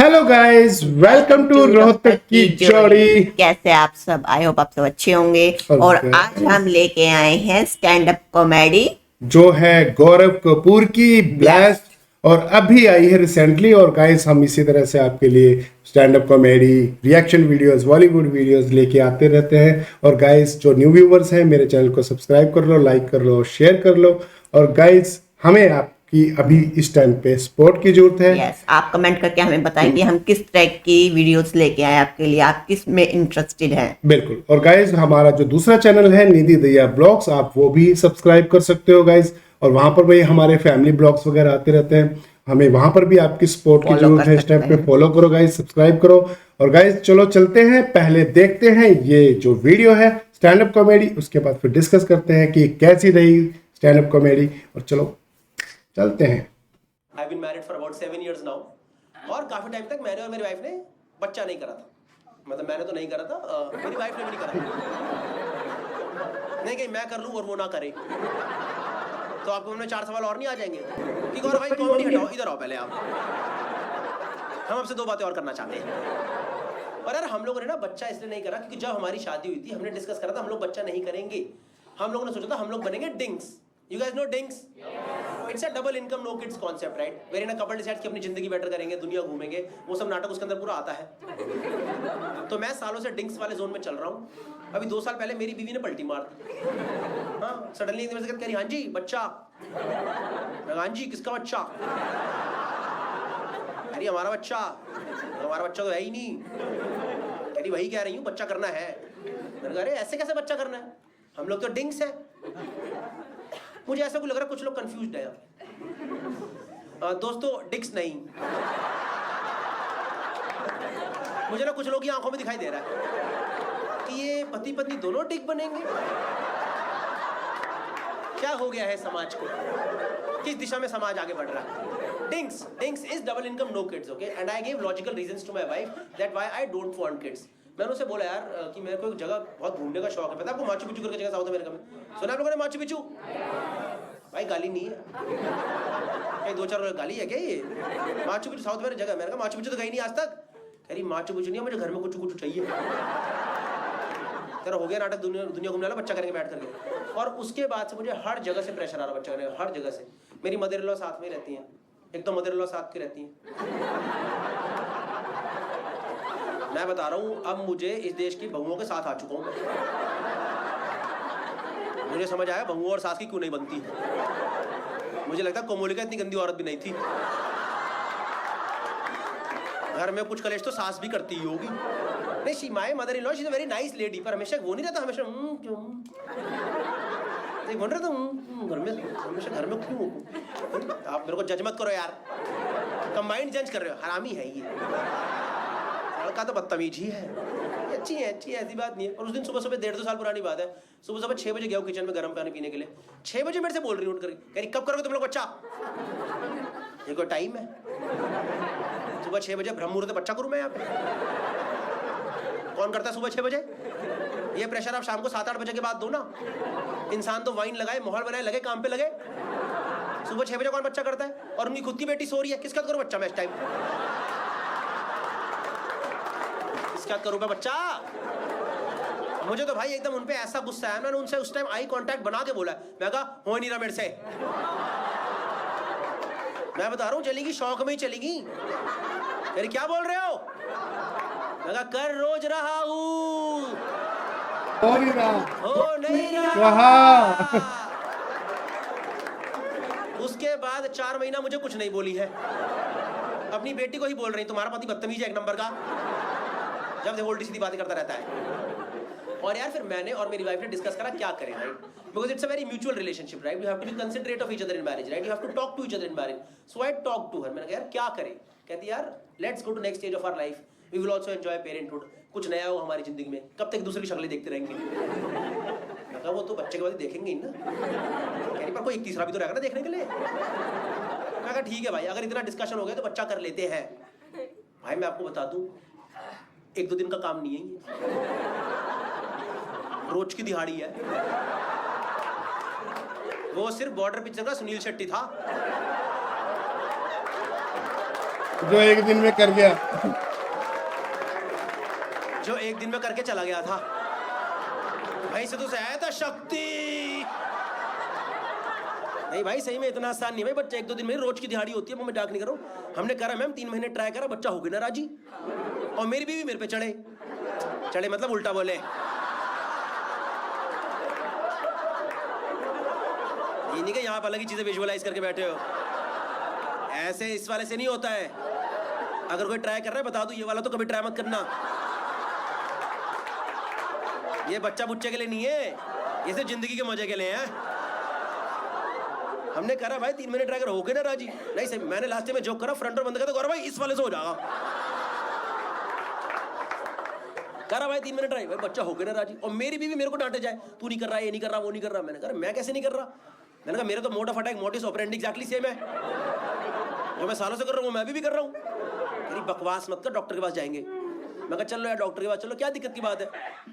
Hello guys, welcome to Rohtak की जोड़ी। कैसे आप सब? आई होप आप सब अच्छे होंगे। और Okay. आज हम लेके आए हैं स्टैंड अप कॉमेडी जो है गौरव कपूर की ब्लास्ट और अभी आई है रिसेंटली। और गाइस, हम इसी तरह से आपके लिए stand up comedy reaction videos, Bollywood videos लेके आते रहते हैं। और गाइस, जो न्यू व्यूवर्स हैं, मेरे चैनल को सब्सक्राइब कर लो, लाइक कर लो, शेयर कर लो। और गाइस, हमें आपकी अभी इस टाइम पे सपोर्ट की जरूरत है। यस, आप कमेंट करके हमें बताएं कि हम किस तरह की वीडियोस लेके आए आपके लिए, आप किस में इंटरेस्टेड हैं। बिल्कुल। और गाइज, हमारा जो दूसरा चैनल है निधि दया ब्लॉग्स, आप वो भी सब्सक्राइब कर सकते हो गाइज। और वहां पर भी हमारे फैमिली ब्लॉग्स वगैरह आते रहते हैं। हमें वहां पर भी आपकी सपोर्ट की Follow जरूरत कर है। इस टाइम सकते पे फॉलो करो गाइज, सब्सक्राइब करो। और गाइज, चलो चलते हैं, पहले देखते हैं ये जो वीडियो है स्टैंड अप कॉमेडी, उसके बाद फिर डिस्कस करते हैं कि कैसी रही स्टैंड अप कॉमेडी। और चलो चलते हैं। I've been married for about 7 years now. और काफी टाइम तक मैंने और मेरी वाइफ ने बच्चा नहीं करा था। मतलब मैंने तो नहीं करा था, मेरी वाइफ ने भी नहीं करा। नहीं कहीं मैं कर लूं और वो ना करे। तो आपको हमने 4 सवाल और नहीं आ जाएंगे कि गौरव भाई कॉमेडी हटाओ, इधर आओ पहले आप। हम आपसे 2 बातें और करना चाहते हैं। और यार, हम लोगों ने ना बच्चा इसलिए नहीं करा क्योंकि जब हमारी शादी हुई थी हमने डिस्कस करा था हम लोग बच्चा नहीं करेंगे। हम लोगों ने सोचा था हम लोग बनेंगे डिंग्स। You guys know dinks? It's a double income no kids concept, right? Wherein a couple decides कि अपनी जिंदगी बेटर करेंगे, दुनिया घूमेंगे, वो सब नाटक उसके अंदर पूरा आता है। तो मैं सालों से डिंक्स वाले जोन में चल रहा हूँ। अभी 2 साल पहले मेरी बीवी ने पलटी मार दी। हाँ, सडनली एकदम से कह रही हाँ जी बच्चा। हाँ जी, किसका बच्चा? अरे हमारा बच्चा। हमारा बच्चा तो है ही नहीं। अरे वही कह रही हूँ, बच्चा करना है। मैंने कहा अरे ऐसे कैसे बच्चा करना है? हम लोग तो डिंक्स हैं। मुझे ऐसा कुछ लग रहा है कुछ लोग कंफ्यूज्ड है। दोस्तों, डिक्स नहीं, मुझे ना कुछ लोग की आंखों में दिखाई दे रहा है कि ये पति पत्नी दोनों डिक बनेंगे। क्या हो गया है समाज को? किस दिशा में समाज आगे बढ़ रहा है? Dinks is double income no kids, okay? And I give logical reasons to my wife that why I don't want kids. मैंने उसे बोला यार कि मेरे को एक जगह बहुत घूमने का शौक है। पता है आपको माचू पिचू करके जगह साउथ अमेरिका में? सुना आप लोगों ने माचू पिचू? भाई गाली नहीं है, कहीं 2-4 गाली है क्या ये? माचू पिचू साउथ में जगह। मैंने कहा माचू पिचू तो गई नहीं आज तक। कह रही माचू पिचू नहीं है, मुझे घर में कुछ कुछ चाहिए। तेरा हो गया नाटक, दुनिया घूमने वाला, बच्चा करेंगे बैठ करके। और उसके बाद से मुझे हर जगह से प्रेशर आ रहा बच्चा करने का, हर जगह से। मेरी मदर इन लॉ साथ में रहती हैं, एक तो मदर इन लॉ साथ की रहती हैं। मैं बता रहा हूँ, अब मुझे इस देश की बहुओं के साथ आ चुका हूँ। मुझे समझ आया बहुओं और सास की क्यों नहीं बनती। मुझे लगता है कोमोलिका इतनी गंदी औरत भी नहीं थी। घर में कुछ कलेश तो सास भी करती ही होगी। नहीं, she my mother in law, she is a very nice lady. पर हमेशा वो नहीं रहता, हमेशा क्यों बोल रहा था घर में, हमेशा घर में क्यों? आप मेरे को जज मत करो यार, कंबाइंड जज कर रहे हो। हरामी है ये लड़का, तो बदतमीज ही है। अच्छी है, ऐसी बात नहीं है। और उस दिन सुबह 1.5-2 साल पुरानी बात है, सुबह 6 बजे गया हूँ किचन में गर्म पानी पीने के लिए। 6 बजे मेरे से बोल रही उठ कर, कह रही कब करोगे तुम लोग बच्चा? ये कोई टाइम है? सुबह 6 बजे ब्रह्म मुहूर्त बच्चा करूँ मैं यहाँ पे? कौन करता है सुबह 6 बजे? ये प्रेशर आप शाम को 7-8 बजे के बाद दो ना। इंसान तो वाइन लगाए, माहौल बनाए, लगे काम पे लगे। सुबह 6 बजे कौन बच्चा करता है? और उनकी खुद की बेटी सो रही है, किसका करूँ बच्चा मैं इस टाइम? क्या करूं मैं बच्चा? मुझे तो भाई एकदम उनपे ऐसा गुस्सा आया, मैंने उनसे उस टाइम आई कांटेक्ट बना के बोला। मैं कहा हो नहीं रहा मेरे से। मैं बता रहा हूं चलेगी, शौक में ही चलेगी। अरे क्या बोल रहे हो? मैं कहा कर रोज रहा हूं, हो नहीं रहा। उसके बाद 4 महीना मुझे कुछ नहीं बोली है। अपनी बेटी को ही बोल रही तुम्हारा पति बदतमीज है एक नंबर का, जब देखो उल्टी सीधी बातें करता रहता है। और यार फिर मैंने और मेरी वाइफ ने डिस्कस करा क्या करें, right? Because it's a very mutual relationship, right? You have to be considerate of each other in marriage, right? You have to talk to each other in marriage. So I talk to her. मैंने कहा यार क्या करें? कहती यार let's go to next stage of our life, we will also enjoy parenthood. कुछ नया हो हमारी जिंदगी में, कब तक दूसरे की शक्लें देखते रहेंगे? मैं कहा वो तो बच्चे के बाद देखेंगे ही ना। कह रही पर कोई एक तीसरा भी तो रहेगा ना देखने के लिए। मैं कहा ठीक है भाई, अगर इतना डिस्कशन हो गया तो बच्चा कर लेते हैं। भाई मैं आपको बता दूं, 1-2 दिन का काम नहीं है ये, रोज की दिहाड़ी है। वो सिर्फ बॉर्डर पिक्चर का सुनील शेट्टी था। जो एक दिन में कर गया। जो एक दिन में करके चला गया था। भाई से तो से आया था शक्ति। नहीं भाई सही में इतना आसान नहीं भाई, बच्चा एक दो दिन में रोज की दिहाड़ी होती है, वो मैं डाक नहीं कर रहा हूँ। हमने करा मैम 3 महीने ट्राई करा, बच्चा हो गया ना राजी। और मेरी बीवी मेरे पे चढ़े मतलब उल्टा बोले। ये नहीं कि यहाँ आप अलग ही चीजें विजुअलाइज करके बैठे हो, ऐसे इस वाले से नहीं होता है। अगर कोई ट्राई कर रहा है बता दूं, ये वाला तो कभी ट्राई मत करना। ये बच्चा बुच्चे के लिए नहीं है, ये सिर्फ जिंदगी के मजे के लिए है। हमने करा भाई 3 महीने ट्राई कर, हो गए ना राजी। नहीं सही, मैंने लास्ट में जोक करा, फ्रंट और बंद करा तो गौरव भाई इस वाले से हो जाएगा। करा भाई 3 महीने ट्राई, भाई बच्चा हो गया ना राजी। और मेरी बीवी मेरे को डांटे जाए, तू नहीं कर रहा, ये नहीं कर रहा, वो नहीं कर रहा। मैंने कहा मैं कैसे नहीं कर रहा? मैंने कहा मेरे तो mode of attack mortise operandi exactly same है, जो मैं सालों से कर रहा हूँ मैं भी कर रहा हूँ। मेरी बकवास मत कर, डॉक्टर के पास जाएंगे। मैं कहा चलो यार डॉक्टर के पास चलो, क्या दिक्कत की बात है?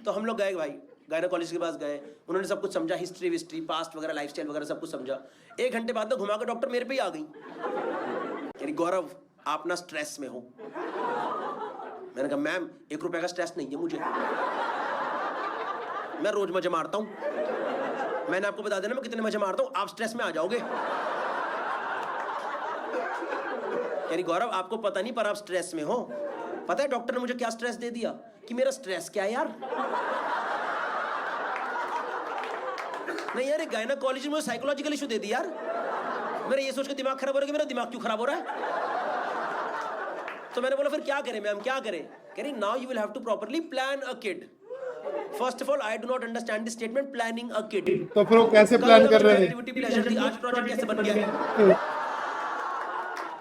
तो हम लोग गए भाई, गायनेकोलॉजिस्ट के पास गए, उन्होंने सब कुछ समझा, हिस्ट्री विस्ट्री पास्ट वगैरह लाइफस्टाइल वगैरह सब कुछ समझा। 1 घंटे बाद में घुमा कर डॉक्टर मेरे पे ही आ गई, यानी गौरव आप ना स्ट्रेस में हो। मैंने कहा मैम 1 रुपए का स्ट्रेस नहीं है मुझे, मैं रोज मजे मारता हूँ। मैंने आपको बता देना मैं कितने मजे मारता हूँ, आप स्ट्रेस में आ जाओगे। यानी गौरव आपको पता नहीं पर आप स्ट्रेस में हो। पता है डॉक्टर ने मुझे क्या स्ट्रेस दे दिया कि मेरा स्ट्रेस क्या है यार। नहीं यार गायनेकोलॉजी में मुझे साइकोलॉजिकल इशू दे दी यार। मेरा ये सोच के दिमाग खराब हो रहा है कि मेरा दिमाग क्यों खराब हो रहा है। तो मैंने बोला फिर क्या करें मैम, क्या करें? कह रही now you will have to properly plan a kid. First of all I do not understand this statement planning a kid. तो फिर वो कैसे प्लान कर रहे हैं? आज प्रोजेक्ट कैसे बन गया?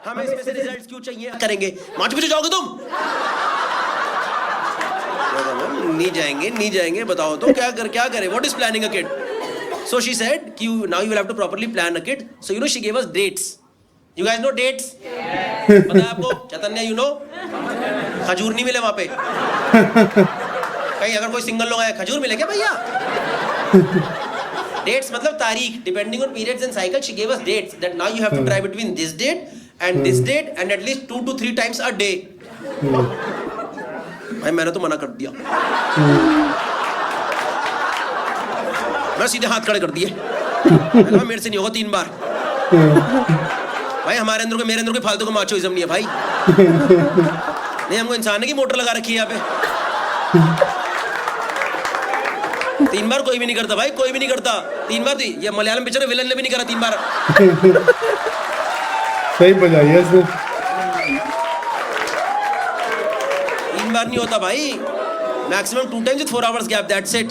हमें इसमें से रिजल्ट्स क्यों चाहिए? करेंगे मार्च बजे जाओगे तुम? नहीं जाएंगे बताओ तो क्या करें? What is planning a kid? So she said, now you will have to properly plan a kid. So you know she gave us dates. You guys know dates? पता है आपको? चैतन्य you know? खजूर नहीं मिले वहाँ पे। कहीं अगर कोई सिंगल लोग आया खजूर मिले क्या भैया? Dates मतलब तारीख. Depending on periods and cycle, she gave us dates. That now you have to try between this date and this date and at least 2 to 3 times a day. भाई मैंने तो मना कर दिया। मैं सीधे हाथ खड़े कर दिए। मेरे से नहीं होगा 3 बार। भाई हमारे अंदर मेरे अंदर कोई फालतू का माचोइज्म नहीं है भाई। नहीं हमको इंसान की मोटर लगा रखी है यहाँ पे। 3 बार कोई भी नहीं करता भाई, कोई भी नहीं करता। 3 बार थी ये मलयालम पिक्चर विलन ने भी नहीं करा 3 बार। सही बजाई है इसने। 3 बार नहीं होता भाई, maximum 2 times with 4 hours gap, that's it।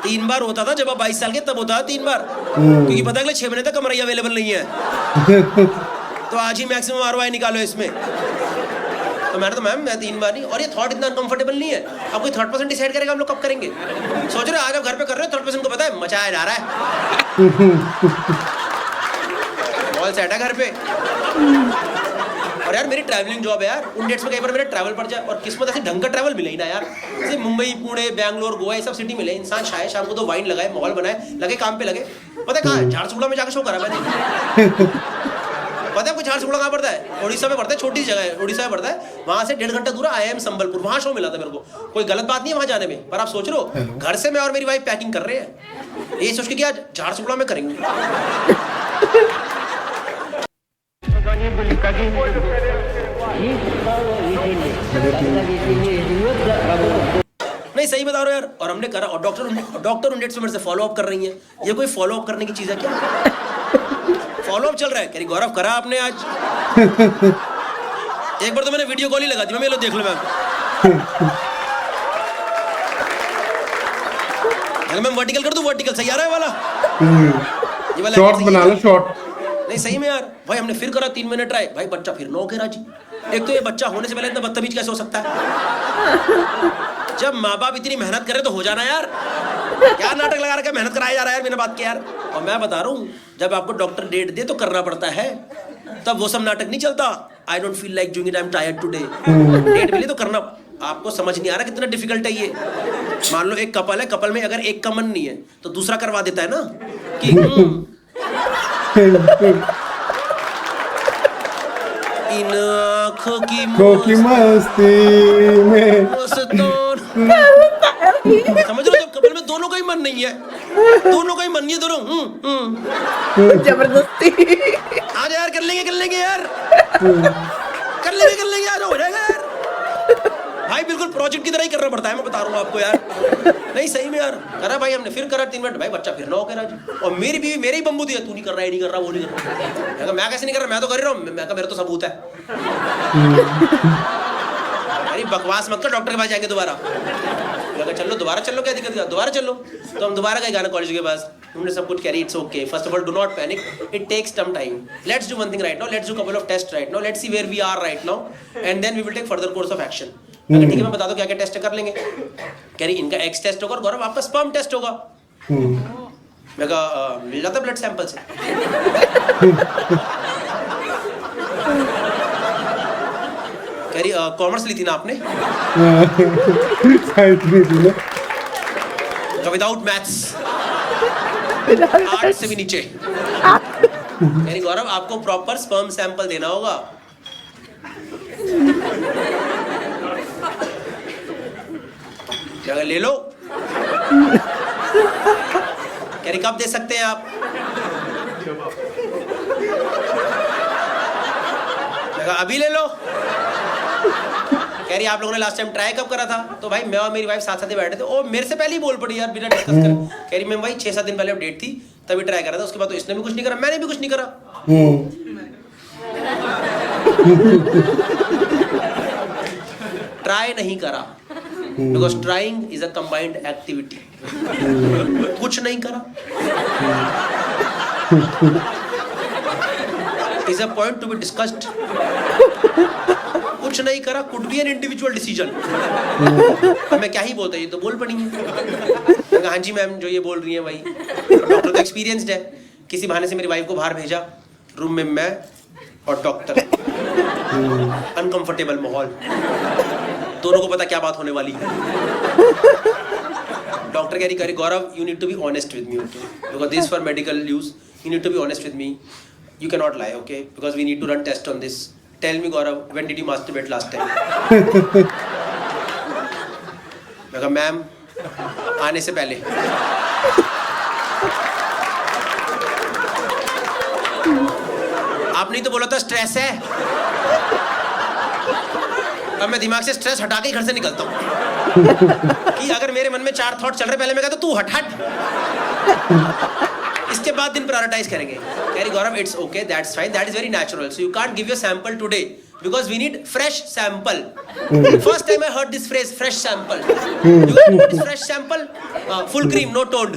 3 बार होता था जब आप 22 साल के, तब होता था 3 बार, क्योंकि पता है अगले 6 महीने तक कमरैया अवेलेबल नहीं है। तो आज ही मैक्सिमम ROI निकालो इसमें। तो मैंने तो मैम मैं 3 बार नहीं। और ये थॉट इतना अनकंफर्टेबल नहीं है। अब कोई थर्ड पर्सन डिसाइड करेगा हम लोग कब करेंगे? सोच रहे हो आज आप घर पे कर रहे हो, थर्ड पर्सन को पता है मचाया जा रहा है। बॉल सेट है घर पे। और यार मेरी ट्रैवलिंग जॉब है यार, उन डेट्स में कई बार मेरा ट्रैवल पड़ जाए, और किस्मत ऐसे ढंग का ट्रैवल मिले ही ना यार। जैसे मुंबई, पुणे, बैंगलोर, गोवा ये सब सिटी मिले, इंसान शायद शाम को तो वाइन लगाए, माहौल बनाए, लगे काम पे लगे। पता है कहाँ? झारसुगुड़ा में जाकर शो करा मैंने। पता है आपको झारसुगुड़ा कहाँ पड़ता है? उड़ीसा में पड़ता है, छोटी जगह है, उड़ीसा में पड़ता है। वहाँ से 1.5 घंटा दूर IIM संबलपुर, वहाँ शो मिला था मेरे को। कोई गलत बात नहीं है वहाँ जाने में, पर आप सोच रहे हो घर से मैं और मेरी वाइफ पैकिंग कर रहे हैं, ये सोच के कि आज झारसुगुड़ा में करेंगे। नहीं सही बता रहा हूँ यार। और हमने करा, और डॉक्टर उन डेट्स पे मेरे से फॉलो अप कर रही है। ये कोई फॉलो अप करने की चीज है क्या? फॉलो अप चल रहा है। कह रही गौरव करा आपने आज? एक बार तो मैंने वीडियो कॉल ही लगा दी, मैं लो देख लो मैम। मैं वर्टिकल कर दूं? वर्टिकल सही आ रहा है वाला? ये वाला शॉर्ट बना लो, शॉर्ट। नहीं सही में यार भाई हमने फिर करा 3 महीने ट्राई, भाई बच्चा फिर 9 के राजी। एक तो ये बच्चा होने से पहले इतना बदतमीज कैसे हो सकता है? जब माँ बाप इतनी मेहनत करे तो हो जाना यार। क्या नाटक लगा रखा है, मेहनत कराया जा रहा है यार बिना बात के यार। और मैं बता रहा हूँ जब आपको डॉक्टर डेट दे तो करना पड़ता है, तब वो सब नाटक नहीं चलता। I don't feel like doing it, I am tired today. Date मिली तो करना। आपको समझ नहीं आ रहा कितना डिफिकल्ट है ये। मान लो एक कपल है, कपल में अगर एक का मन नहीं है तो दूसरा करवा देता है ना कि इन आँखों की की मस्ती में मस्तान। समझ रहे हो, जब कपल में दोनों का ही मन नहीं है, दोनों का ही मन नहीं है, दोनों जबरदस्ती। आज यार कर लेंगे यार, कर लेंगे यार, हो जाएगा यार। भाई बिल्कुल प्रोजेक्ट की तरह ही करना पड़ता है, मैं बता रहा हूँ आपको यार। नहीं सही में यार, करा भाई हमने, फिर करा 3 मिनट, भाई बच्चा फिर ना हो कह रहा। और मेरी बीवी मेरे ही बम्बू दिया, तू नहीं कर रहा, ये नहीं कर रहा, वो नहीं कर रहा। मैं कैसे नहीं कर रहा, मैं तो कर रहा हूँ। मैं कहा मेरा तो सबूत है। अरे बकवास मत कर, डॉक्टर के पास जाएंगे दोबारा। चलो दोबारा चलो, क्या दिक्कत है, दोबारा चलो। तो हम दोबारा गए गायनेकोलॉजिस्ट के पास, हमने सब कुछ करी, it's okay. First of all do not panic, it takes some time, let's do one thing right now, let's do couple of test right now, let's see where we are right now and then we will take further course of action. ठीक है, मैं बता दो क्या क्या test कर लेंगे। कह रही इनका एक्स टेस्ट होगा और गौरव आपका स्पर्म टेस्ट होगा। मैं कहा मिल जाता ब्लड सैंपल से। कह रही कॉमर्स ली थी ना आपने? विदाउट मैथ्स, आर्ट से भी नीचे। कह रही गौरव आपको प्रॉपर स्पर्म सैंपल देना होगा। क्या ले लो? कह रही कब दे सकते हैं आप? अभी ले लो। कह रही आप लोगों ने लास्ट टाइम ट्राई कब करा था? तो भाई मैं और मेरी वाइफ साथ साथ ही बैठे थे, और मेरे से पहले ही बोल पड़ी यार बिना डिस्कस करे। कह रही मैं भाई 6-7 दिन पहले डेट थी तभी ट्राई करा था, उसके बाद तो इसने भी कुछ नहीं करा, मैंने भी कुछ नहीं करा। ट्राई नहीं करा, because trying is a combined activity. कुछ नहीं करा is a point to be discussed. कुछ नहीं करा could be an individual decision. मैं क्या ही बोलता, ये तो बोल पड़ी है। हाँ जी मैम, जो ये बोल रही है वही। डॉक्टर तो एक्सपीरियंस्ड है, किसी बहाने से मेरी वाइफ को बाहर भेजा, रूम में मैं और डॉक्टर, अनकंफर्टेबल माहौल, दोनों को पता क्या बात होने वाली है। डॉक्टर कह रही Gaurav you need to be honest with me, because this for medical use, you need to be honest with me, you cannot lie, okay, because we need to run test on this. Tell me Gaurav, when did you masturbate last time? मैं कहा ma'am आने से पहले। आपने तो बोला था stress है। अब मैं दिमाग से स्ट्रेस हटा के ही घर से निकलता हूँ कि अगर मेरे मन में 4 थॉट चल रहे, पहले मैं कहता तू हट हट, इसके बाद दिन प्रायोरिटाइज करेंगे। कह रही Gaurav it's okay, that's fine, that is very natural, so you can't give your sample today because we need fresh sample. First time I heard this phrase, fresh sample. You know what is fresh sample? Full cream, no toned.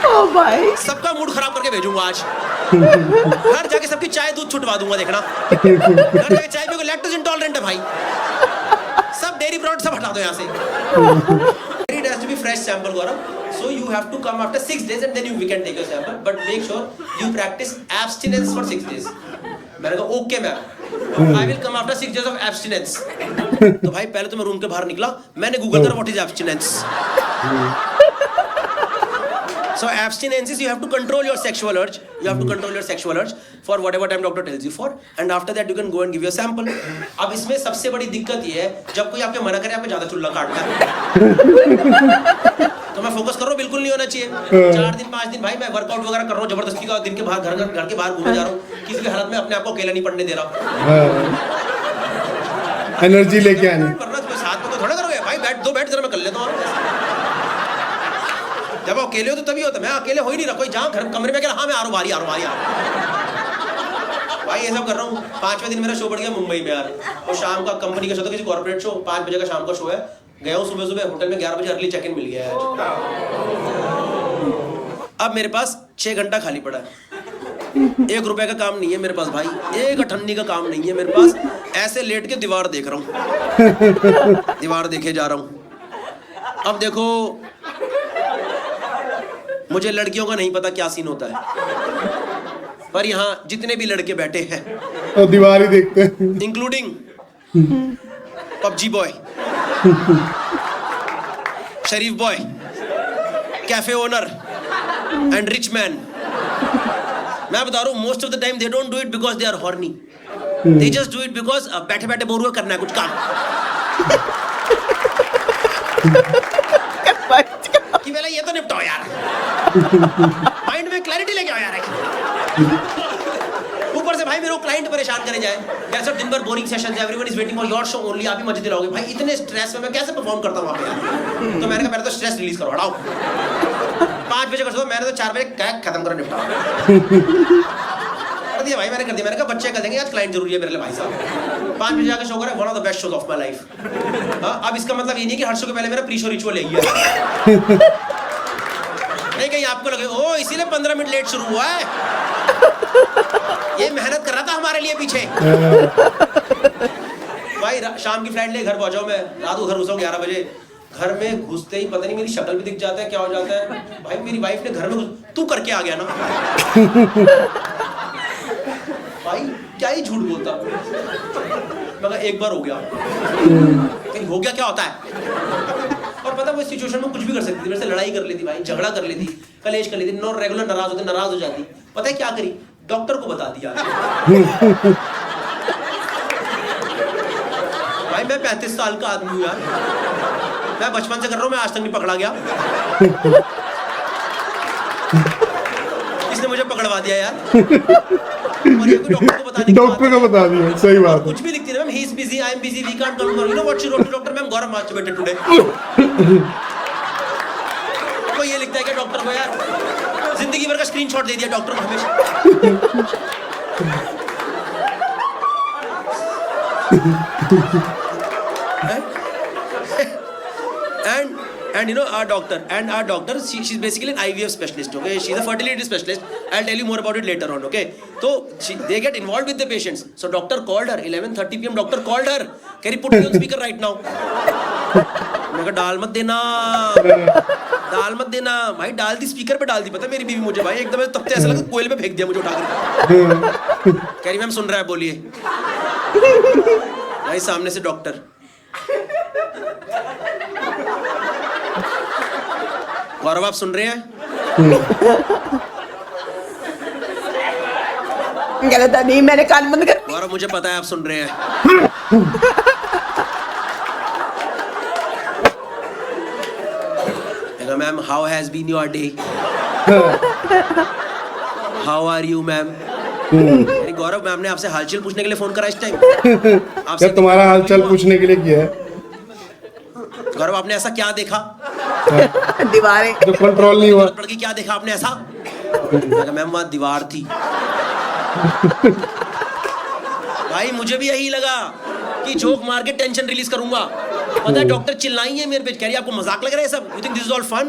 ओ भाई, सबका mood खराब करके भेजूंगा आज। घर जाके सबकी चाय दूध छुटवा दूंगा, देखना। घर जाके चाय पियोगे, लैक्टोज इंटॉलरेंट है भाई, सब डेयरी प्रोडक्ट सब हटा दो यहाँ से। It has to be fresh sample, Gaurav. So you have to come after 6 days and then we can take your sample. But make sure you practice abstinence for 6 days. मैंने कहा okay ma'am, I will come after 6 days of abstinence. तो भाई पहले तो मैं room के बाहर निकला, मैंने गूगल करा what is abstinence. So abstinence is you have to control your sexual urge. You have to control your sexual urge for whatever time doctor tells you for, and after that you can go and give your sample. अब इसमें सबसे बड़ी दिक्कत ये है जब कोई आपके मना करे, आपको ज्यादा चुल्ला काटता है। तो मैं फोकस कर रहा हूँ, बिल्कुल नहीं होना चाहिए। 4 दिन 5 दिन भाई मैं वर्कआउट वगैरह कर रहा हूँ जबरदस्ती का, दिन के बाहर घर के बाहर घूमे जा रहा हूँ, किसी भी हालत में अपने आप को अकेला नहीं पड़ने दे रहा। एनर्जी लेके आनी। साथ में तो थोड़ा करोगे भाई, बैठ जरा मैं कर लेता हूँ। जब अकेले हो तो तभी होता, मैं अकेले हो ही नहीं रहा, कोई जहाँ घर कमरे में, हाँ मैं आ रहा हूँ, बारी आ रहा हूँ भाई, ये सब कर रहा हूँ। 5वें दिन मेरा शो बढ़ गया मुंबई में यार, और शाम का कंपनी का शो था, किसी कॉर्पोरेट शो, 5 बजे का शाम का शो है। गया हूँ सुबह होटल में, 11 बजे अर्ली चेक इन मिल गया है। अब मेरे पास 6 घंटा खाली पड़ा है, 1 रुपए का काम नहीं है मेरे पास भाई, 1 अठन्नी का काम नहीं है मेरे पास। ऐसे लेट के दीवार देख रहा हूँ, दीवार देखे जा रहा हूँ। अब देखो मुझे लड़कियों का नहीं पता क्या सीन होता है, पर यहाँ जितने भी लड़के बैठे हैं तो दीवार ही देखते हैं, इंक्लूडिंग पबजी बॉय, शरीफ boy, cafe owner and rich man, मैं बता रहा हूँ most of the time they don't do it because they are horny, they just do it because बैठे बैठे बोर हुए करना है कुछ काम कि पहले ये तो निपटाओ यार, माइंड में क्लैरिटी लेके आओ यार। ऊपर से भाई मेरे को क्लाइंट परेशान करे जाए, कैसे दिन भर boring sessions, everyone is waiting for your show only, आप ही मजे दिलाओगे भाई, इतने स्ट्रेस में मैं कैसे परफॉर्म करता हूँ वहाँ पे यार। तो मैंने कहा पहले तो स्ट्रेस रिलीज करो, हटाओ 5 बजे कर दो, मैंने तो 4 बजे खत्म करो, निपटाओ कर दिया भाई, मैंने कर दिया। मैंने कहा बच्चे कर देंगे, आज क्लाइंट जरूरी है मेरे लिए भाई साहब। 5 बजे जाकर शो करा, one of the best shows of my life. अब इसका मतलब ये नहीं कि हर शो के पहले मेरा प्री शो रिचुअल है नहीं, कहीं आपको लगे ओ इसीलिए 15 मिनट लेट शुरू हुआ है, ये मेहनत कर रहा था हमारे लिए पीछे। भाई शाम की फ्लाइट ले घर पहुंचाओ, मैं रात को घर घुसा 11 बजे, घर में घुसते ही पता नहीं मेरी शक्ल भी दिख जाता है, क्या हो जाता है भाई, मेरी वाइफ ने घर में तू करके आ गया ना भाई क्या ही झूठ बोलता, मगर एक बार हो गया, कहीं हो गया क्या होता है। और पता वो सिचुएशन में कुछ भी कर सकती थी, मेरे से लड़ाई कर लेती भाई, झगड़ा कर लेती, कलेश कर लेती, नॉन रेगुलर नाराज हो जाती। पता है क्या करी, डॉक्टर को बता दिया भाई मैं 35 साल का आदमी हूँ यार, मैं बचपन से कर रहा हूँ, मैं आज तक नहीं पकड़ा गया इसने मुझे पकड़वा दिया यार और ये कोई डॉक्टर को बता दिया, सही बात है। कुछ भी लिखती है ma'am, he is busy, I am busy, we can't come, you know what she wrote to doctor ma'am, Gaurav masturbated today. कोई ये लिखता है क्या डॉक्टर को यार, जिंदगी भर का स्क्रीनशॉट दे दिया डॉक्टर को हमेशा and you know our doctor she's basically an IVF specialist, okay, she's a fertility specialist, I'll tell you more about it later on, okay. So they get involved with the patients, so doctor called her 11:30 PM, doctor called her, can you put me on speaker right now, मैं कहा डाल मत देना भाई, डाल दी speaker पे, डाल दी, पता मेरी बीवी मुझे भाई एकदम तब से ऐसा लगा कोयले पे फेंक दिया मुझे उठा कर, कह रही मैम सुन रहा है बोलिए, भाई सामने से डॉक्टर, गौरव आप सुन रहे हैं, गलत नहीं, मैंने कान बंद कर दिया। गौरव मुझे पता है आप सुन रहे हैं ma'am how has been your day, how are you ma'am, Gaurav ma'am ने आपसे हालचाल पूछने के लिए फोन करा इस टाइम, आपसे तुम्हारा हालचाल पूछने के लिए किया है। गौरव आपने ऐसा क्या देखा, दीवारें जो कंट्रोल नहीं हुआ, लड़की क्या देखा आपने ऐसा, मैम वहां दीवार थी भाई मुझे भी यही लगा कि जोक मार के टेंशन रिलीज करूंगा, पता है डॉक्टर चिल्लाई है मेरे पे, कह रही आपको मजाक लग रहा है सब, you think this is all fun,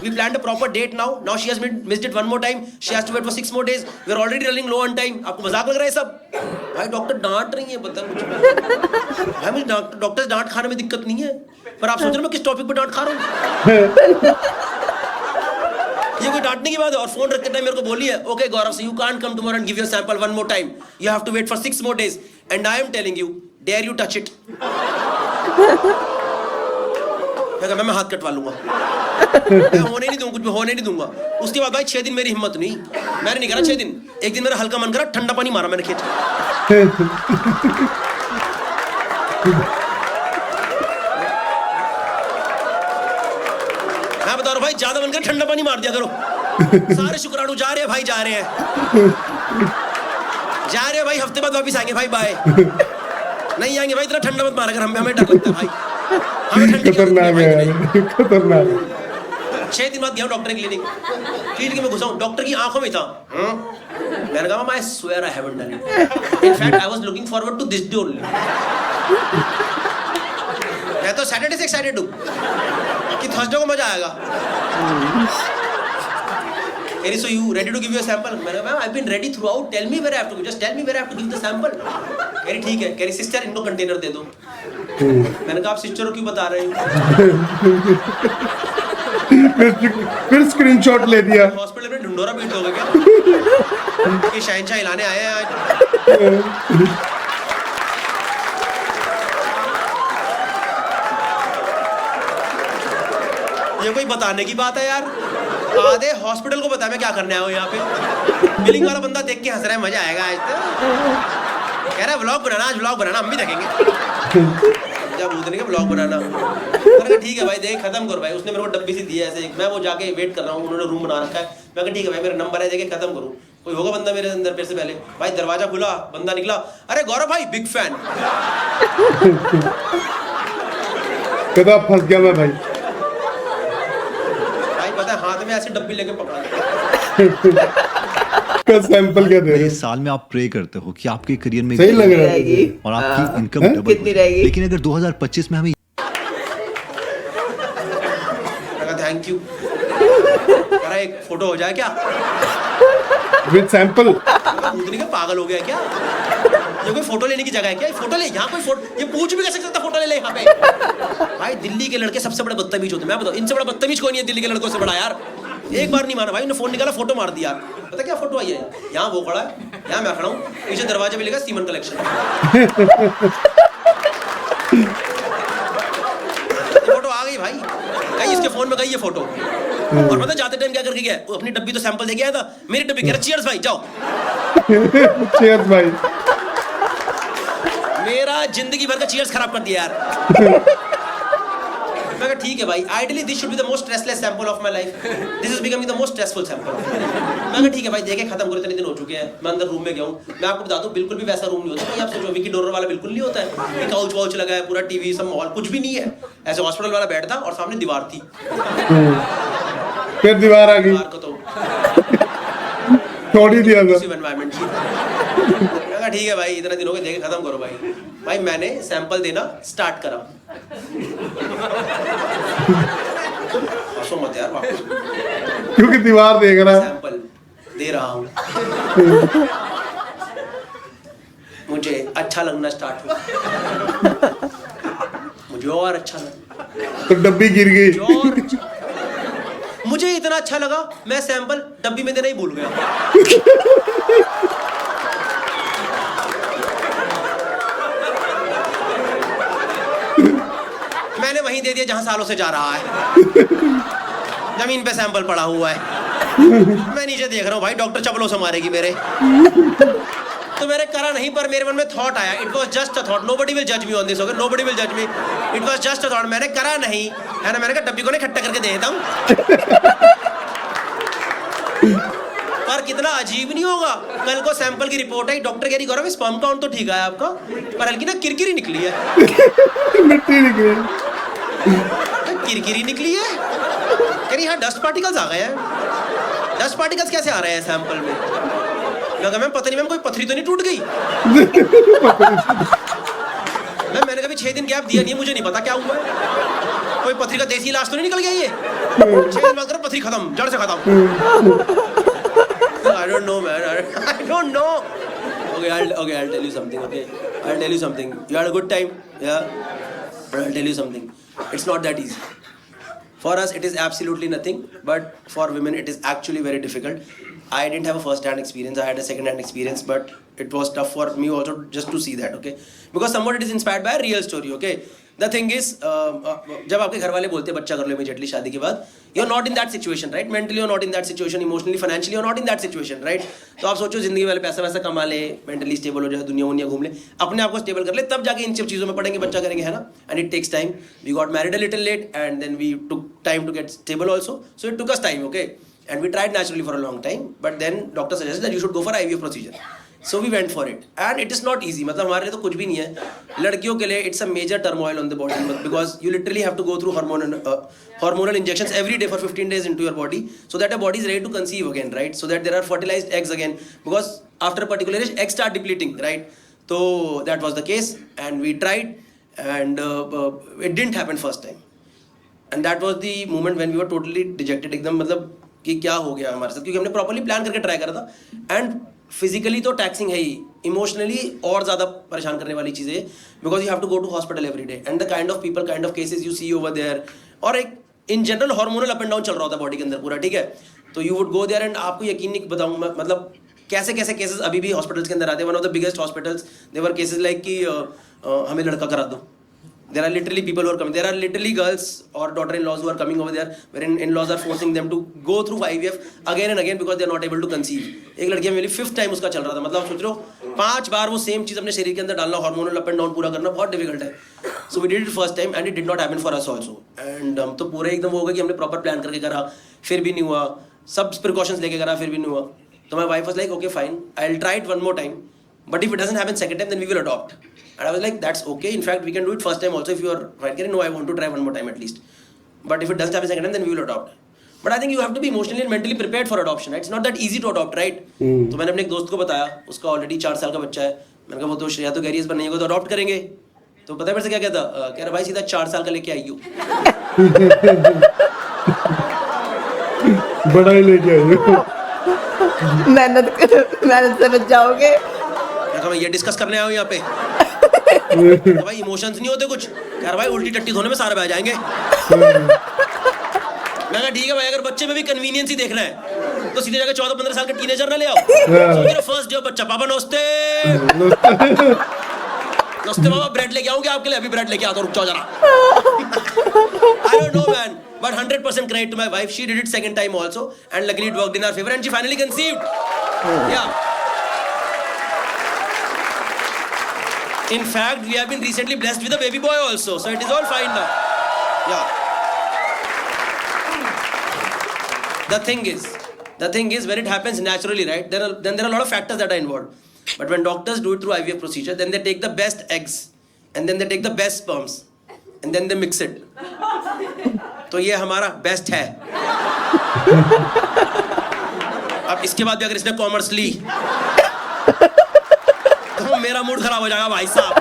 we planned a proper date, now she has missed it one more time, she has to wait for 6 more days, we are already running low on time, आपको मजाक लग रहा है सब, भाई doctor डांट रही है, पता मुझे भाई, मुझे डॉक्टर डांट खाने में दिक्कत नहीं है, पर आप सोच रहे हो मैं किस टॉपिक पे डांट खा रहा हूँ ये कोई डांटने की बात है। और फोन रखते टाइम मेरे को बोली है, okay Gaurav so you can't come tomorrow and give your sample one more time, you have to wait for 6 more days and I am telling you, dare you touch it, मैं हाथ कटवा लूंगा होने नहीं दूंगा, कुछ भी होने नहीं दूंगा। उसके बाद भाई 6 दिन मेरी हिम्मत नहीं, मैंने नहीं करा 6 दिन, एक दिन मेरा हल्का मन करा, ठंडा पानी मारा मैंने खेत मैं बता रहा हूँ भाई, ज्यादा मन कर ठंडा पानी मार दिया करो, सारे शुक्राणु जा रहे हैं भाई, जा रहे हैं भाई, हफ्ते बाद वापिस आएंगे भाई, बाय नहीं आएंगे भाई, इतना ठंडा मत मारा कर, हमें डर लगता है भाई, खतरनाक है, खतरनाक। 6 दिन बाद गया डॉक्टर क्लिनिक में घुसा हूँ, डॉक्टर की आंखों में था, मैंने कहा I swear I haven't done it, in fact I was looking forward to this day only, मैं तो सैटरडे से एक्साइटेड हूँ कि थर्सडे को मजा आएगा। Keri, so you ready to give you a sample? मैंने कहा, I've been ready throughout. Tell me where I have to. Just tell me where I have to give the sample. Keri, ठीक है. Keri, sister, इनको container दे दो. मैंने कहा, आप sister को क्यों बता रहे हो? फिर स्क्रीनशॉट ले दिया. हॉस्पिटल में ढिंडोरा पीट हो गया क्या? कि शहंशाह हिलाने आए हैं आज. ये कोई बताने की बात है यार. आधे हॉस्पिटल को पता है मैं क्या करने आया हूँ यहाँ पे। बिलिंग वाला बंदा देख के हंस रहा है, मजा आएगा आज तो। कह रहा है व्लॉग बनाना, आज व्लॉग बनाना, हम भी देखेंगे। जब उतने के ब्लॉग बनाना, मैंने कहा ठीक है भाई, देख खत्म करो भाई। उसने मेरे को डब्बी सी दी है ऐसे, मैं वो जाके वेट कर रहा हूँ, उन्होंने रूम बना रखा है। मैं कहा ठीक है भाई, मेरा नंबर है, देखे खत्म करूँ, कोई होगा बंदा मेरे अंदर फिर से पहले। भाई दरवाजा खुला, बंदा निकला, अरे गौरव भाई बिग फैन। कदा फंस गया मैं भाई। भाई पता है हाथ में ऐसे डब्बी लेके पकड़ा का सैंपल क्या दे रहे नए हो? साल में आप प्रे करते हो कि आपके करियर में सही लग रहा है रहेगी। मुझे। और आपकी इनकम हैं? डबल कितनी हो जाए। रहेगी? लेकिन अगर 2025 में हमें थैंक यू। कह रहा एक फोटो हो जाए क्या? With sample. उतनी का पागल हो गया क्या? ये कोई फोटो लेने की जगह है क्या? ये फोटो ले, यहाँ कोई फोटो, ये पूछ भी कैसे सकता फोटो ले ले यहाँ पे? भाई दिल्ली के लड़के सबसे बड़े बदतमीज होते हैं, मैं बताऊँ, इनसे बड़ा बदतमीज कोई नहीं है दिल्ली के लड़कों से बड़ा यार। एक बार नहीं माना भाई, उन्होंने फोन निकाला, फोटो मार दिया। पता क्या फोटो आई है? यहाँ वो खड़ा है, यहाँ मैं खड़ा हूँ, पीछे दरवाजे पे लिखा सीमन कलेक्शन। फोटो आ गई भाई, गई इसके फोन में, गई ये फोटो। और पता जाते टाइम क्या करके गया? वो अपनी डब्बी तो सैंपल दे गया था, मेरी डब्बी कह रहा चीयर्स भाई जाओ। चीयर्स भाई। मेरा जिंदगी भर का चीयर्स खराब कर दिया यार। मैं कहा ठीक है भाई, ideally this should be the most stressless sample of my life, this is becoming the most stressful sample. मैं कहा ठीक है भाई, देखे खत्म करो, इतने दिन हो चुके हैं। मैं अंदर रूम में गया हूँ, मैं आपको बता दूं बिल्कुल भी वैसा रूम नहीं होता। आप सोचो विकी डोनर वाला बिल्कुल नहीं होता है, काउच वाउच लगा है, पूरा टीवी सब माहौल कुछ भी नहीं है। ऐसे हॉस्पिटल वाला बेड था और सामने दीवार थी। फिर दीवार आ गई, दीवार को तो छोड़ ही दिया था। एनवायरनमेंट की। मैं कहा ठीक है भाई, इतना दिन हो गए, देखे खत्म करो भाई। भाई मैंने सैंपल देना स्टार्ट करा। हंसो मत यार, वापस क्योंकि दीवार देख रहा है। सैंपल दे रहा हूँ, मुझे अच्छा लगना स्टार्ट हुआ, मुझे और अच्छा लगा, तो डब्बी गिर गई। और अच्छा। मुझे इतना अच्छा लगा, मैं सैंपल डब्बी में देना ही भूल गया। मैंने वहीं दे दिया जहां सालों से जा रहा है, जमीन पे सैंपल पड़ा हुआ है। मैं नीचे देख रहा हूँ भाई, डॉक्टर चप्पलों से मारेगी मेरे। तो मैंने करा नहीं, पर मेरे मन में थॉट आया, it was just a thought, nobody will जज me on this, okay, nobody will जज मी, it was just a thought. मैंने करा नहीं है ना, मैंने कहा डब्बी को ना इकट्ठा करके दे देता हूँ। पर कितना अजीब नहीं होगा, कल को सैंपल की रिपोर्ट आई, डॉक्टर कह रही गौरव स्पर्म काउंट तो ठीक है आपका, पर हल्की ना किरकिरी निकली है। मिट्टी निकली। किरकिरी निकली है, कह रही हाँ डस्ट पार्टिकल्स आ गए हैं। डस्ट पार्टिकल्स कैसे आ रहे हैं सैंपल में? लगा मैम पता नहीं मैम कोई पथरी तो नहीं टूट गई? मैंने कभी 6 दिन गैप दिया नहीं है, मुझे नहीं पता क्या हुआ है। कोई पथरी का देसी इलाज तो नहीं निकल गया ये? 6 दिन बाद करो पथरी खत्म, जड़ से खत्म। I don't know man, I don't know. Okay, I'll tell you something, okay? I'll tell you something. You had a good time? Yeah? But I'll tell you something. It's not that easy. For us, it is absolutely nothing, but for women, it is actually very difficult. I didn't have a first-hand experience. I had a second-hand experience, but it was tough for me also just to see that, okay? Because somewhat it is inspired by a real story, okay? The thing is, जब आपके घर वाले बोलते हैं बच्चा कर लो immediately शादी के बाद, you're not in that situation, right? Mentally you're not in that situation, emotionally, financially you're not in that situation, right? तो आप सोचो जिंदगी वाले पैसा वैसा कमा ले, मेंटली स्टेबल हो जाए, दुनिया वुनिया घूम ले, अपने आप को स्टेबल कर ले, तब जाके इन सब चीज़ों में पड़ेंगे, बच्चा करेंगे, है ना? And it takes time. We got married a little late, and then we took time to get stable also. So it took us time, okay? And we tried naturally for a long time, but then doctor suggested that you should go for IVF procedure. So we went for it, and it is not easy. मतलब हमारे लिए तो कुछ भी नहीं है, लड़कियों के लिए it's a major turmoil on the body because you literally have to go through hormonal injections every day for 15 days into your body, so that your body is ready to conceive again, right? So that there are fertilized eggs again, because after a particular age eggs start depleting, right? So that was the case, and we tried, and it didn't happen first time, and that was the moment when we were totally dejected, एकदम मतलब कि क्या हो गया हमारे साथ, क्योंकि हमने प्रॉपर्ली प्लान करके ट्राई करा था, एंड फिजिकली तो टैक्सिंग है ही, इमोशनली और ज़्यादा परेशान करने वाली चीज़ें, because you have to go to hospital every day, and the kind of people, kind of cases you see over there, और एक in general hormonal up and down चल रहा होता है बॉडी के अंदर पूरा, ठीक है? तो you would go there, and आपको यकीन नहीं बताऊँ मैं, मतलब कैसे कैसे केसेस अभी भी हॉस्पिटल्स के अंदर आते हैं। One of the biggest hospitals, their cases like कि हमें लड़का करा दो, There are literally people who are coming. There are literally girls or daughter-in-laws who are coming over there, wherein in-laws are forcing them to go through IVF again and again because they are not able to conceive. एक लड़की मेरी 5th time उसका चल रहा था, मतलब आप सोच रहे हो 5 बार वो सेम चीज अपने शरीर के अंदर डालना, हार्मोनल अप एंड डाउन पूरा करना बहुत डिफिकल्ट है. So we did it first time and it did not happen for us also. And हम तो पूरे एकदम वो हो गए कि हमने प्रॉपर प्लान करके करा, फिर भी नहीं हुआ, सब प्रिकॉशंस लेके करा, फिर भी नहीं हुआ. तो my wife was like, okay fine, I'll try it one more time, but if it doesn't happen second time then we will adopt. And I was like, that's okay. In fact, we can do it first time also if you are fine. No, I want to try one more time at least. But if it doesn't happen second time, then we will adopt. But I think you have to be emotionally and mentally prepared for adoption. Right? It's not that easy to adopt, right? तो मैंने अपने एक दोस्त को बताया, उसका already 4 साल का बच्चा है. मैंने कहा वो तो श्रेया तो कह रही है इस बार नहीं होगा तो अडॉप्ट करेंगे. तो पता है मेरे से क्या कहता? कह रहा भाई सीधा 4 साल का लेके आई हो. बड़ा ही लेके आई हो. मेहनत से बच जाओगे. मैं कहा ये डिस्कस करने आया हूँ यहाँ पे. भाई इमोशंस नहीं होते कुछ. यार भाई उल्टी टट्टी धोने में सारे बह जाएंगे. मैं कहा ठीक है भाई, अगर बच्चे में भी कन्वीनियंस ही देखना है तो सीधे जाकर 14-15 साल का टीनेजर ना ले आओ. फर्स्ट डे बच्चा पापा नमस्ते नमस्ते पापा, ब्रेड लेके आऊंगे आपके लिए. अभी ब्रेड लेके आता हूं, रुक जाओ जरा. I don't know man, but 100% credit to my wife. She did it second time also and luckily it worked in our favor and she finally conceived. Yeah. In fact, we have been recently blessed with a baby boy also, so it is all fine now. Yeah. The thing is, when it happens naturally, right? Then there are a lot of factors that are involved. But when doctors do it through IVF procedure, then they take the best eggs, and then they take the best sperms, and then they mix it. तो ये हमारा best है. अब इसके बाद भी अगर इसने कॉमर्स ली तो मेरा मूड खराब हो जाएगा भाई साहब.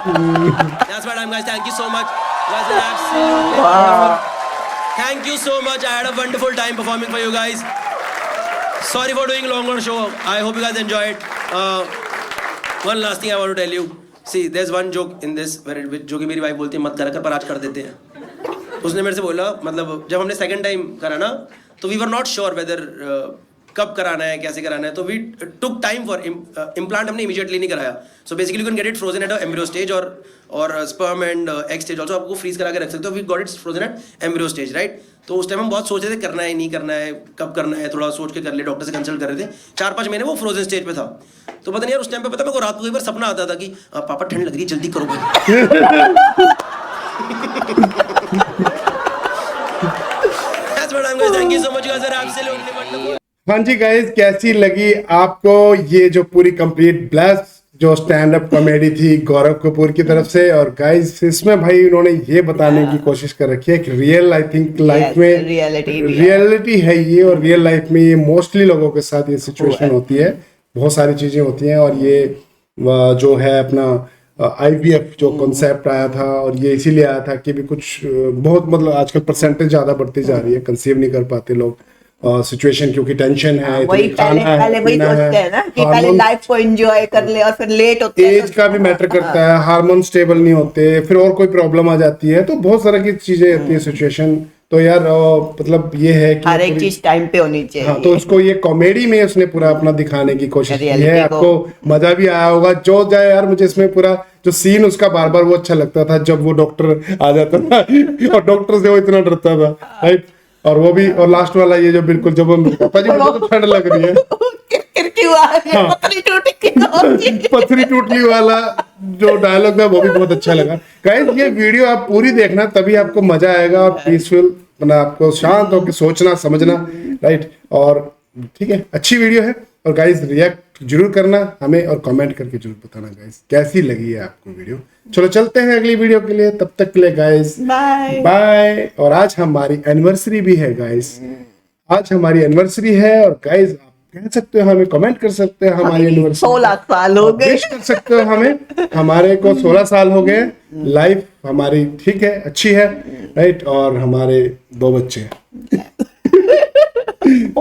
That's my time guys. Thank you so much. Guys, thank you so much. I had a wonderful time performing for you guys. Sorry for doing longer show. I hope you guys enjoyed. One last thing I want to tell you. See, there's one joke in this where जो कि मेरी wife बोलती है मत करा कर पर आज कर देते हैं. उसने मेरे से बोला, मतलब जब हमने सेकंड टाइम करा ना तो we were not sure whether कब कराना है, कैसे कराना है. तो we took time for implant. हमने इमीडिएटली नहीं कराया. So basically you can get it frozen at embryo stage और sperm and egg stage also. आपको फ्रीज करा के रख सकते हो. We got it frozen at embryo stage, right. तो उस टाइम हम बहुत सोच रहे थे करना है नहीं करना है, कब करना है, थोड़ा सोच के कर ले. डॉक्टर से कंसल्ट कर रहे थे. 4-5 महीने वो फ्रोजन स्टेज पे था. तो पता नहीं यार उस टाइम पे पता मेरे को रात को कई बार सपना आता था कि पापा ठंड लग रही है जल्दी करो भाई. Thank you so much guys. Absolutely wonderful. हाँ जी गाइस, कैसी लगी आपको ये जो पूरी कंप्लीट ब्लास्ट जो स्टैंड अप कॉमेडी थी गौरव कपूर की तरफ से. और गाइस इसमें भाई उन्होंने ये बताने की कोशिश कर रखी है कि रियल आई थिंक लाइफ में रियलिटी है ये, और रियल लाइफ में ये मोस्टली लोगों के साथ ये सिचुएशन होती है. बहुत सारी चीजें होती हैं. और ये जो है अपना IVF जो कॉन्सेप्ट आया था, और ये इसीलिए आया था कि भी कुछ बहुत मतलब आजकल परसेंटेज ज्यादा बढ़ती जा रही है, कंसीव नहीं कर पाते लोग. सिचुएशन क्योंकि टेंशन है, वही पहले वही सोचते हैं ना कि पहले लाइफ को एंजॉय कर ले और फिर लेट होते हैं. एज का भी मैटर करता है, हार्मोन स्टेबल नहीं होते, फिर और कोई प्रॉब्लम आ जाती है. तो बहुत सारी की चीजें होती है सिचुएशन. तो यार मतलब ये है कि हर एक चीज टाइम पे होनी चाहिए. हाँ, तो उसको ये कॉमेडी में उसने पूरा अपना दिखाने की कोशिश की है. आपको मजा भी आया होगा. जो जाए यार, मुझे इसमें पूरा जो सीन उसका बार बार वो अच्छा लगता था जब वो डॉक्टर आ जाता था और डॉक्टर से वो इतना डरता था, राइट. और वो भी, और लास्ट वाला ये जो बिल्कुल जब पापा जी मुझे तो ठंड लग रही है, पथरी टूटली वाला जो डायलॉग था वो भी बहुत अच्छा लगा. गाइस ये वीडियो आप पूरी देखना, तभी आपको मजा आएगा और पीसफुल बना, आपको शांत होकर सोचना समझना, राइट. और ठीक है, अच्छी वीडियो है. और गाइस रिएक्ट जरूर करना हमें और कमेंट करके जरूर बताना गाइस कैसी लगी है आपको वीडियो. चलो चलते हैं अगली वीडियो के लिए. तब तक के लिए गाइस बाय बाय. और आज हमारी एनिवर्सरी भी है गाइस. आज हमारी एनिवर्सरी है. और गाइस आप कह सकते हो, हमें कमेंट कर सकते हैं हमारी एनिवर्सरी 16 साल हो गए. विश कर सकते हो हमें. हमारे को 16 साल हो गए. लाइफ हमारी ठीक है, अच्छी है, राइट. और हमारे 2 बच्चे हैं.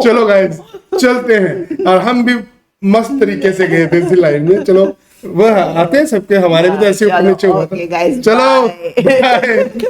चलो गाइस चलते हैं. और हम भी मस्त तरीके से गए थे इसी लाइन में. चलो वह आते हैं सबके, हमारे भी तो ऐसे ऊपर नीचे हुआ था. चलो चलो बाय.